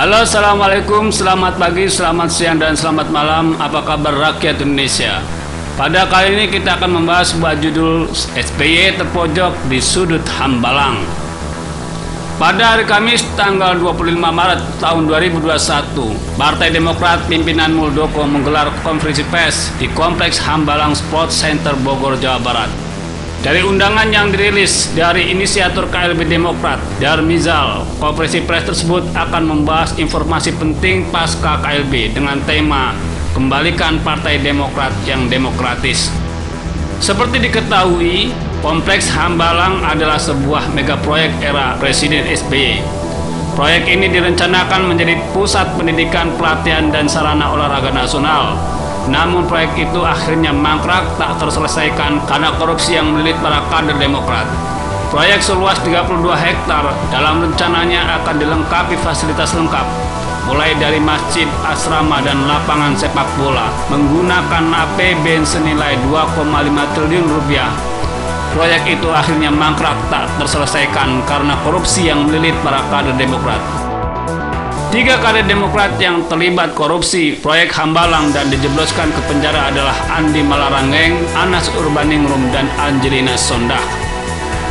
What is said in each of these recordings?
Halo, assalamualaikum, selamat pagi, selamat siang, dan selamat malam. Apa kabar rakyat Indonesia? Pada kali ini kita akan membahas sebuah judul SBY terpojok di sudut Hambalang. Pada hari Kamis tanggal 25 Maret tahun 2021, Partai Demokrat pimpinan Muldoko menggelar konferensi pers di Kompleks Hambalang Sports Center Bogor, Jawa Barat. Dari undangan yang dirilis dari inisiator KLB Demokrat, Darmizal, konferensi pers tersebut akan membahas informasi penting pasca KLB dengan tema Kembalikan Partai Demokrat yang Demokratis. Seperti diketahui, Kompleks Hambalang adalah sebuah mega proyek era Presiden SBY. Proyek ini direncanakan menjadi pusat pendidikan, pelatihan, dan sarana olahraga nasional. Namun proyek itu akhirnya mangkrak tak terselesaikan karena korupsi yang melilit para kader Demokrat. Proyek seluas 32 hektar dalam rencananya akan dilengkapi fasilitas lengkap, mulai dari masjid, asrama, dan lapangan sepak bola menggunakan APBN senilai 2,5 triliun rupiah. Proyek itu akhirnya mangkrak tak terselesaikan karena korupsi yang melilit para kader Demokrat. 3 kader Demokrat yang terlibat korupsi proyek Hambalang dan dijebloskan ke penjara adalah Andi Malarangeng, Anas Urbaningrum, dan Angelina Sondah.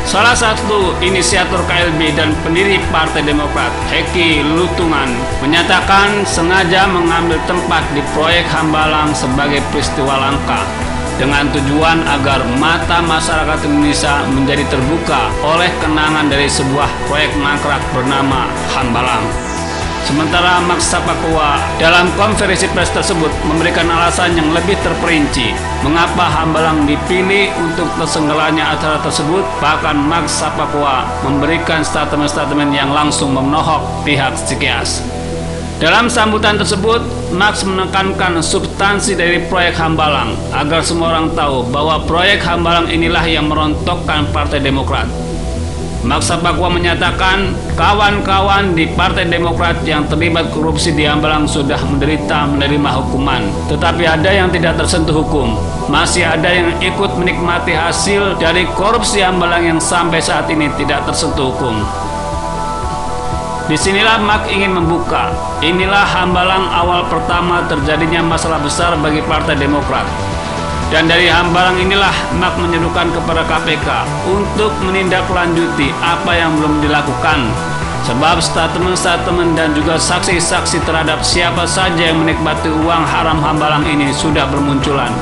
Salah satu inisiator KLB dan pendiri Partai Demokrat, Heki Lutungan, menyatakan sengaja mengambil tempat di proyek Hambalang sebagai peristiwa langka dengan tujuan agar mata masyarakat Indonesia menjadi terbuka oleh kenangan dari sebuah proyek mangkrak bernama Hambalang. Sementara Max Sapakua dalam konferensi pers tersebut memberikan alasan yang lebih terperinci mengapa Hambalang dipilih untuk terselenggaranya acara tersebut. Bahkan Max Sapakua memberikan statement-statement yang langsung menohok pihak Cikeas. Dalam sambutan tersebut, Max menekankan substansi dari proyek Hambalang agar semua orang tahu bahwa proyek Hambalang inilah yang merontokkan Partai Demokrat. Max Sapakua menyatakan kawan-kawan di Partai Demokrat yang terlibat korupsi di Hambalang sudah menerima hukuman, tetapi ada yang tidak tersentuh hukum. Masih ada yang ikut menikmati hasil dari korupsi Hambalang yang sampai saat ini tidak tersentuh hukum. Disinilah Max ingin membuka, inilah Hambalang awal pertama terjadinya masalah besar bagi Partai Demokrat. Dan dari Hambalang inilah Max menyerukan kepada KPK untuk menindaklanjuti apa yang belum dilakukan. Sebab statement-statement dan juga saksi-saksi terhadap siapa saja yang menikmati uang haram Hambalang ini sudah bermunculan.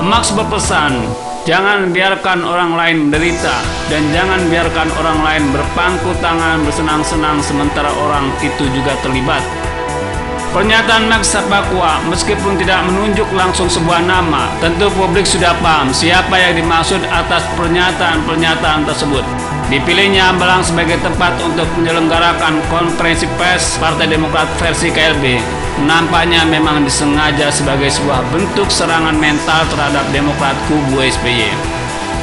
Max berpesan, jangan biarkan orang lain menderita dan jangan biarkan orang lain berpangku tangan bersenang-senang sementara orang itu juga terlibat. Pernyataan Max Sapakua meskipun tidak menunjuk langsung sebuah nama, tentu publik sudah paham siapa yang dimaksud atas pernyataan-pernyataan tersebut. Dipilihnya Hambalang sebagai tempat untuk menyelenggarakan konferensi pers Partai Demokrat versi KLB nampaknya memang disengaja sebagai sebuah bentuk serangan mental terhadap Demokrat kubu SBY.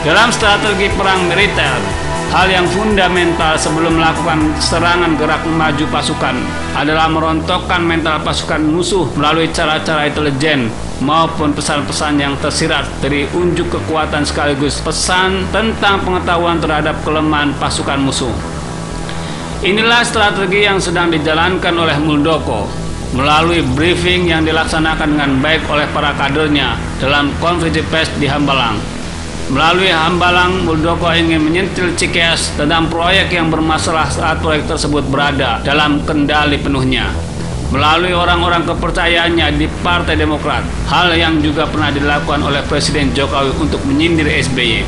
Dalam strategi perang militer, hal yang fundamental sebelum melakukan serangan gerak maju pasukan adalah merontokkan mental pasukan musuh melalui cara-cara intelijen maupun pesan-pesan yang tersirat dari unjuk kekuatan sekaligus pesan tentang pengetahuan terhadap kelemahan pasukan musuh. Inilah strategi yang sedang dijalankan oleh Muldoko melalui briefing yang dilaksanakan dengan baik oleh para kadernya dalam konferensi pers di Hambalang. Melalui Hambalang, Muldoko ingin menyentil Cikeas tentang proyek yang bermasalah saat proyek tersebut berada dalam kendali penuhnya. Melalui orang-orang kepercayaannya di Partai Demokrat, hal yang juga pernah dilakukan oleh Presiden Jokowi untuk menyindir SBY.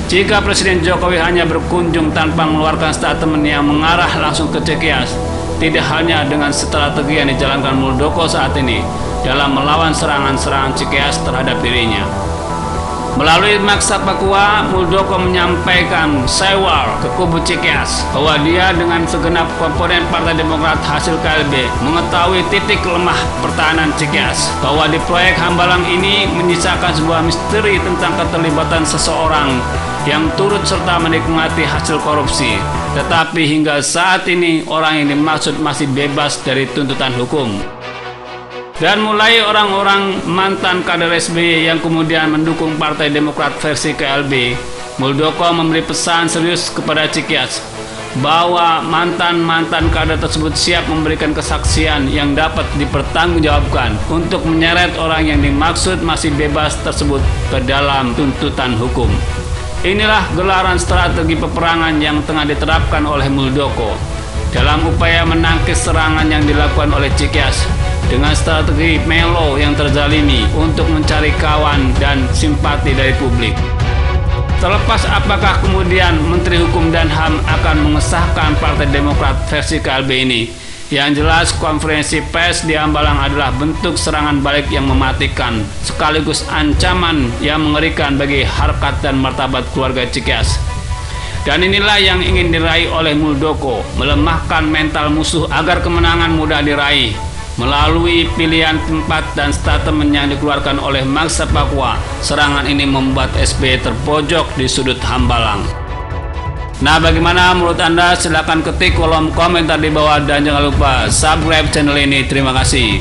Jika Presiden Jokowi hanya berkunjung tanpa mengeluarkan statement yang mengarah langsung ke Cikeas, tidak hanya dengan strategi yang dijalankan Muldoko saat ini dalam melawan serangan-serangan Cikeas terhadap dirinya. Melalui Maksa Papua, Muldoko menyampaikan sewar ke kubu Cikeas bahwa dia dengan segenap komponen Partai Demokrat hasil KLB mengetahui titik lemah pertahanan Cikeas, bahwa di proyek Hambalang ini menyisakan sebuah misteri tentang keterlibatan seseorang yang turut serta menikmati hasil korupsi. Tetapi hingga saat ini orang yang dimaksud masih bebas dari tuntutan hukum. Dan mulai orang-orang mantan kader SBY yang kemudian mendukung Partai Demokrat versi KLB, Muldoko memberi pesan serius kepada Cikeas bahwa mantan-mantan kader tersebut siap memberikan kesaksian yang dapat dipertanggungjawabkan untuk menyeret orang yang dimaksud masih bebas tersebut ke dalam tuntutan hukum. Inilah gelaran strategi peperangan yang tengah diterapkan oleh Muldoko dalam upaya menangkis serangan yang dilakukan oleh Cikeas dengan strategi melo yang terzalimi untuk mencari kawan dan simpati dari publik. Terlepas apakah kemudian Menteri Hukum dan HAM akan mengesahkan Partai Demokrat versi KLB ini, yang jelas konferensi pers di Hambalang adalah bentuk serangan balik yang mematikan sekaligus ancaman yang mengerikan bagi harkat dan martabat keluarga Cikeas. Dan inilah yang ingin diraih oleh Muldoko, melemahkan mental musuh agar kemenangan mudah diraih. Melalui pilihan tempat dan statement yang dikeluarkan oleh Maksa Papua, serangan ini membuat SBY terpojok di sudut Hambalang. Nah, bagaimana menurut Anda? Silahkan ketik kolom komentar di bawah dan jangan lupa subscribe channel ini. Terima kasih.